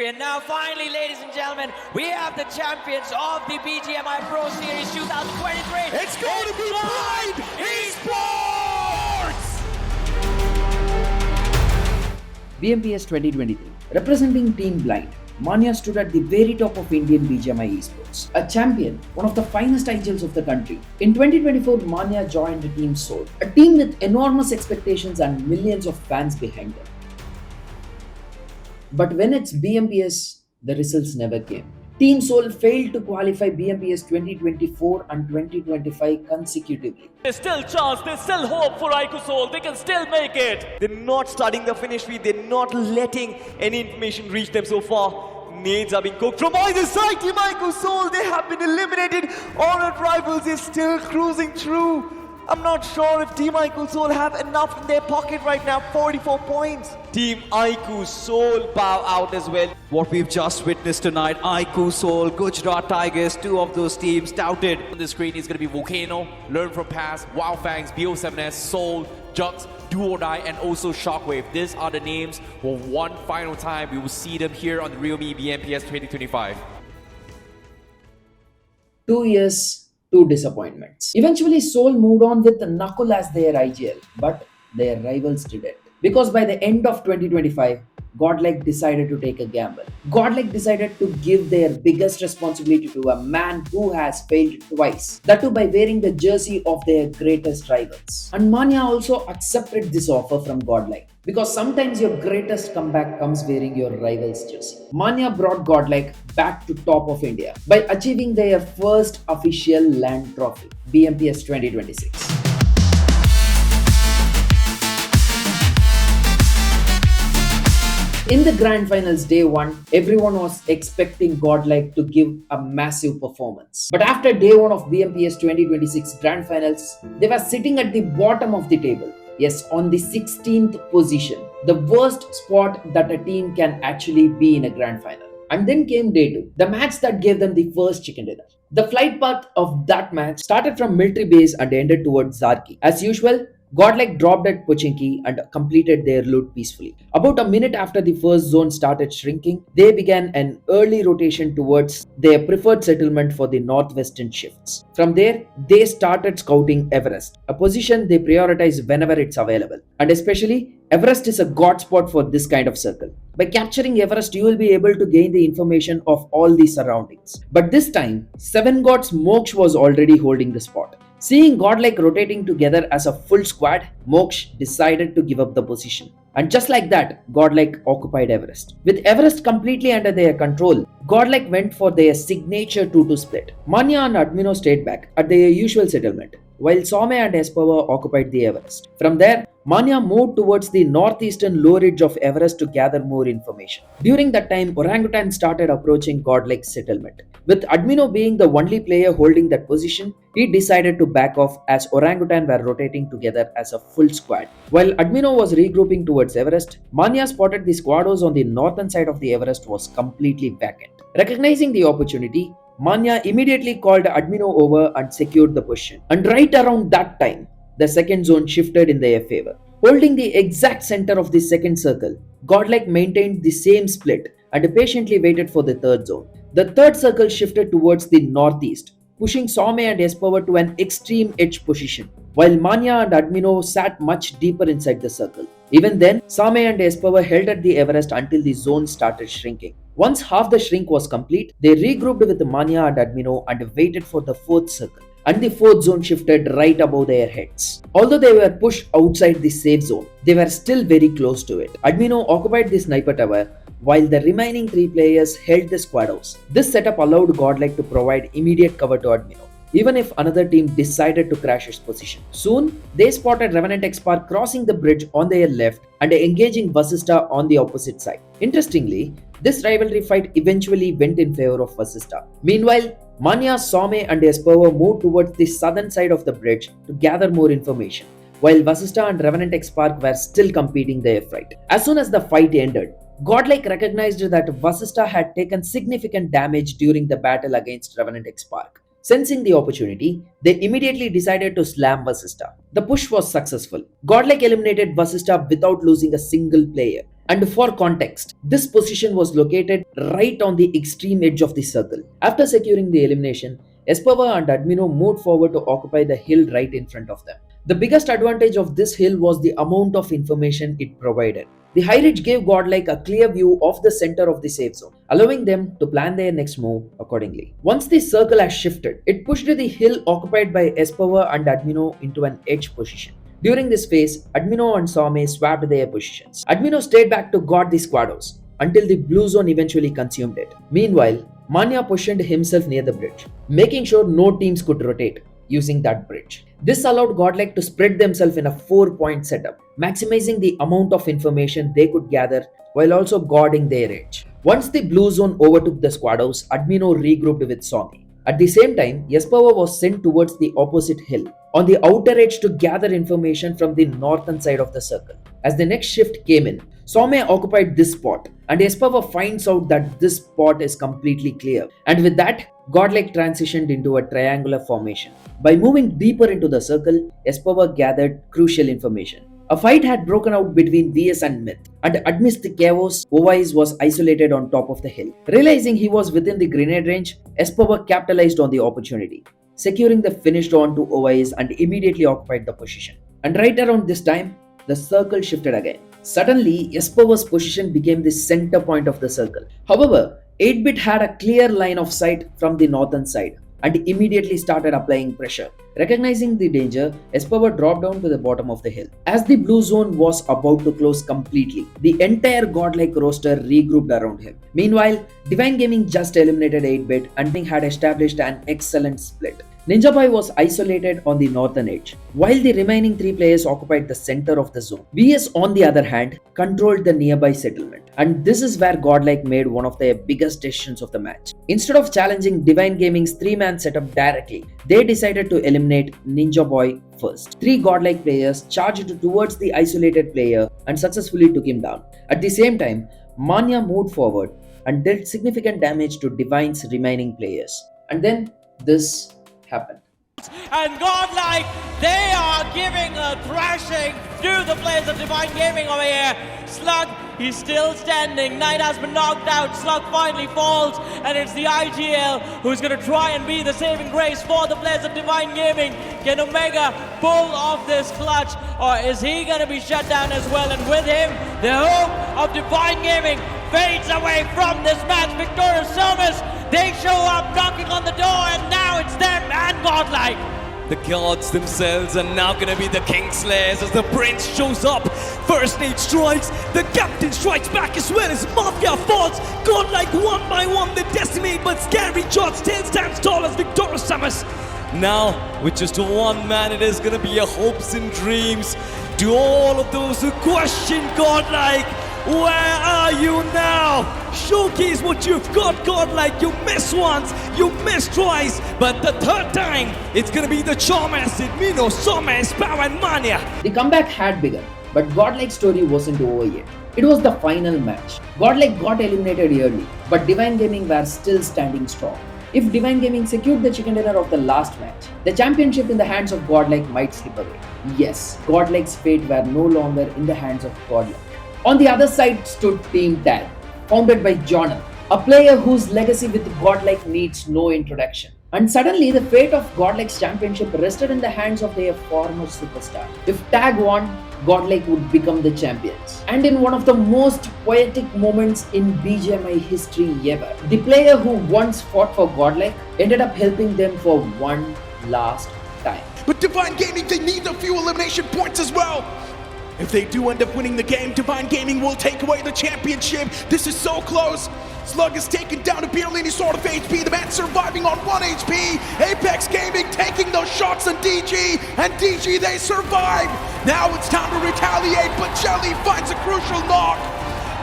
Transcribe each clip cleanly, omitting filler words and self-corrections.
victory. And now finally, ladies and gentlemen, we have the champions of the BGMI Pro Series 2023. It's going to be Blind Esports! BMPS 2023. Representing Team Blind, Manya stood at the very top of Indian BGMI Esports. A champion, one of the finest IGLs of the country. In 2024, Manya joined Team Soul, a team with enormous expectations and millions of fans behind them. But when it's BMPS, the results never came. Team Soul failed to qualify BMPS 2024 and 2025 consecutively. There's still chance, there's still hope for Ico Soul, they can still make it. They're not studying the finish feed, they're not letting any information reach them so far. Nades are being cooked from either side. Team Ico Soul, they have been eliminated. Honored Rivals is still cruising through. I'm not sure if Team Ico Soul have enough in their pocket right now. 44 points. Team Ico Soul bow out as well. What we've just witnessed tonight, Ico Soul, Gujarat Tigers, two of those teams touted. On the screen is going to be Volcano, Learn from Past, Wildfangs, BO7S, Soul, Jux, Do or Die, and also Shockwave. These are the names for one final time. We will see them here on the Real Me BMPS 2025. 2 years, 2 disappointments. Eventually, Soul moved on with Knuckle as their IGL, but their rivals didn't. Because by the end of 2025, GodLike decided to take a gamble. GodLike decided to give their biggest responsibility to a man who has failed twice. That too by wearing the jersey of their greatest rivals. And Manya also accepted this offer from GodLike. Because sometimes your greatest comeback comes wearing your rival's jersey. Manya brought GodLike back to top of India by achieving their first official land trophy, BMPS 2026. In the Grand Finals day 1, everyone was expecting GodLike to give a massive performance. But after day 1 of BMPS 2026 Grand Finals, they were sitting at the bottom of the table. Yes, on the 16th position. The worst spot that a team can actually be in a Grand Final. And then came day 2, the match that gave them the first chicken dinner. The flight path of that match started from military base and ended towards Zarki. As usual, GodLike dropped at Pochinki and completed their loot peacefully. About a minute after the first zone started shrinking, they began an early rotation towards their preferred settlement for the northwestern shifts. From there, they started scouting Everest, a position they prioritize whenever it's available. And especially, Everest is a god spot for this kind of circle. By capturing Everest, you will be able to gain the information of all the surroundings. But this time, 7 Gods Moksh was already holding the spot. Seeing GodLike rotating together as a full squad, Moksh decided to give up the position. And just like that, GodLike occupied Everest. With Everest completely under their control, GodLike went for their signature 2-2 split. Manya and Admino stayed back at their usual settlement, while Some and Espower occupied the Everest. From there, Manya moved towards the northeastern low ridge of Everest to gather more information. During that time, Orangutan started approaching GodLike's settlement. With Admino being the only player holding that position, he decided to back off as Orangutan were rotating together as a full squad. While Admino was regrouping towards Everest, Manya spotted the squados on the northern side of the Everest was completely vacant. Recognizing the opportunity, Manya immediately called Admino over and secured the position. And right around that time, the second zone shifted in their favor. Holding the exact center of the second circle, GodLike maintained the same split and patiently waited for the third zone. The third circle shifted towards the northeast, pushing Some and Espower to an extreme edge position, while Manya and Admino sat much deeper inside the circle. Even then, Some and Espower held at the Everest until the zone started shrinking. Once half the shrink was complete, they regrouped with Manya and Admino and waited for the fourth circle. And the fourth zone shifted right above their heads. Although they were pushed outside the safe zone, they were still very close to it. Admino occupied the sniper tower, while the remaining 3 players held the squados. This setup allowed GodLike to provide immediate cover to Admino, even if another team decided to crash its position. Soon, they spotted Revenant X-Park crossing the bridge on their left and engaging Vasista on the opposite side. Interestingly, this rivalry fight eventually went in favor of Vasista. Meanwhile, Manya, Some and Espower moved towards the southern side of the bridge to gather more information, while Vasista and Revenant X-Park were still competing their fight. As soon as the fight ended, GodLike recognized that Vasista had taken significant damage during the battle against Revenant X-Park. Sensing the opportunity, they immediately decided to slam Vasista. The push was successful. GodLike eliminated Vasista without losing a single player. And for context, this position was located right on the extreme edge of the circle. After securing the elimination, Espava and Admino moved forward to occupy the hill right in front of them. The biggest advantage of this hill was the amount of information it provided. The high ridge gave GodLike a clear view of the center of the safe zone, allowing them to plan their next move accordingly. Once the circle has shifted, it pushed the hill occupied by Espava and Admino into an edge position. During this phase, Admino and Some swapped their positions. Admino stayed back to guard the squados until the blue zone eventually consumed it. Meanwhile, Manya positioned himself near the bridge, making sure no teams could rotate using that bridge. This allowed GodLike to spread themselves in a 4-point setup, maximizing the amount of information they could gather while also guarding their edge. Once the blue zone overtook the squados, Admino regrouped with Somi. At the same time, Espava was sent towards the opposite hill on the outer edge to gather information from the northern side of the circle. As the next shift came in, Some occupied this spot, and Espava finds out that this spot is completely clear. And with that, GodLike transitioned into a triangular formation. By moving deeper into the circle, Espava gathered crucial information. A fight had broken out between VS and Myth, and amidst the chaos, Ovice was isolated on top of the hill. Realizing he was within the grenade range, Espava capitalized on the opportunity, securing the finished on to Ovice and immediately occupied the position. And right around this time, the circle shifted again. Suddenly, Espava's position became the center point of the circle. However, 8-bit had a clear line of sight from the northern side and immediately started applying pressure. Recognizing the danger, Espava dropped down to the bottom of the hill. As the blue zone was about to close completely, the entire GodLike roster regrouped around him. Meanwhile, Divine Gaming just eliminated 8-bit and had established an excellent split. Ninja Boy was isolated on the northern edge, while the remaining 3 players occupied the center of the zone. VS, on the other hand, controlled the nearby settlement, and this is where GodLike made one of their biggest decisions of the match. Instead of challenging Divine Gaming's 3-man setup directly, they decided to eliminate Ninja Boy first. 3 GodLike players charged towards the isolated player and successfully took him down. At the same time, Manya moved forward and dealt significant damage to Divine's remaining players. And then this happened. And GodLike, they are giving a thrashing to the players of Divine Gaming over here. Slug, he's still standing. Knight has been knocked out. Slug finally falls, and it's the IGL who's going to try and be the saving grace for the players of Divine Gaming. Can Omega pull off this clutch, or is he going to be shut down as well? And with him, the hope of Divine Gaming fades away from this match. Victorious Somas, they show up knocking on the door, and now it's them and GodLike. The gods themselves are now going to be the Kingslayers as the prince shows up. First Nate strikes, the captain strikes back as well as Mafia falls. GodLike one by one they decimate, but Scary John still stands tall as Victorious Summers. Now, with just one man, it is going to be a hopes and dreams. To all of those who question GodLike, where are you now? Showcase what you've got, GodLike. You miss once, you miss twice, but the third time, it's gonna be the Chalmers, Mino, Somes, Power and Manya. The comeback had begun, but GodLike's story wasn't over yet. It was the final match. GodLike got eliminated early, but Divine Gaming were still standing strong. If Divine Gaming secured the chicken dinner of the last match, the championship in the hands of GodLike might slip away. Yes, GodLike's fate were no longer in the hands of GodLike. On the other side stood Team Tag, founded by Johnner, a player whose legacy with GodLike needs no introduction. And suddenly, the fate of GodLike's championship rested in the hands of their former superstar. If Tag won, GodLike would become the champions. And in one of the most poetic moments in BGMI history ever, the player who once fought for GodLike ended up helping them for one last time. But Divine Gaming, they need a few elimination points as well. If they do end up winning the game, Divine Gaming will take away the championship. This is so close. Slug is taken down to barely any sort of HP. The man surviving on 1 HP. Apex Gaming taking those shots on DG. And DG, they survive. Now it's time to retaliate, but Jelly finds a crucial knock.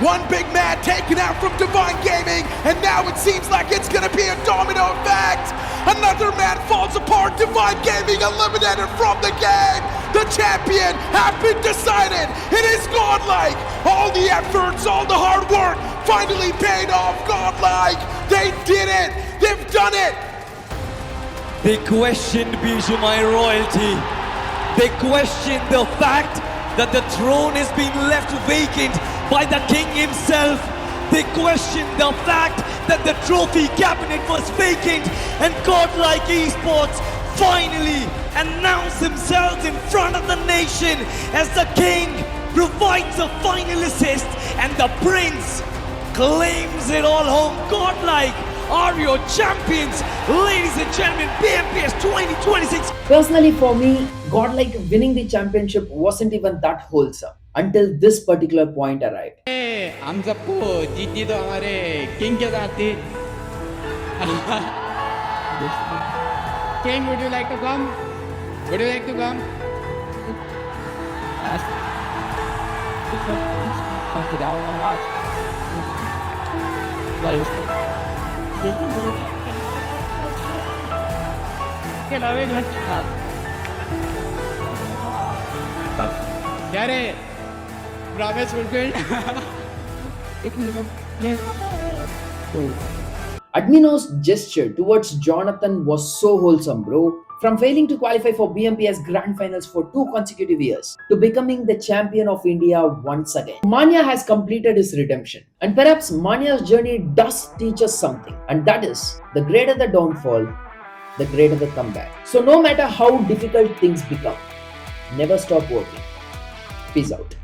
One big man taken out from Divine Gaming, and now it seems like it's gonna be a domino effect. Another man falls apart. Divine Gaming eliminated from the game. The champion has been decided. It is GodLike. All the efforts, all the hard work finally paid off. GodLike, they did it. They've done it. They questioned BGMI royalty. They questioned the fact that the throne is being left vacant by the king himself. They questioned the fact that the trophy cabinet was vacant, and GodLike Esports finally announced themselves in front of the nation as the king provides a final assist and the prince claims it all home. GodLike are your champions, ladies and gentlemen. BMPS 2026. Personally, for me, GodLike winning the championship wasn't even that wholesome until this particular point arrived. हम सबको जीती तो हमारे king के साथ थी. King, would you like to come? Would you like to come? क्या रे? Promise fulfilled. Admino's gesture towards Jonathan was so wholesome, bro. From failing to qualify for BMPS Grand Finals for 2 consecutive years to becoming the champion of India once again. Manya has completed his redemption. And perhaps Manya's journey does teach us something. And that is, the greater the downfall, the greater the comeback. So no matter how difficult things become, never stop working. Peace out.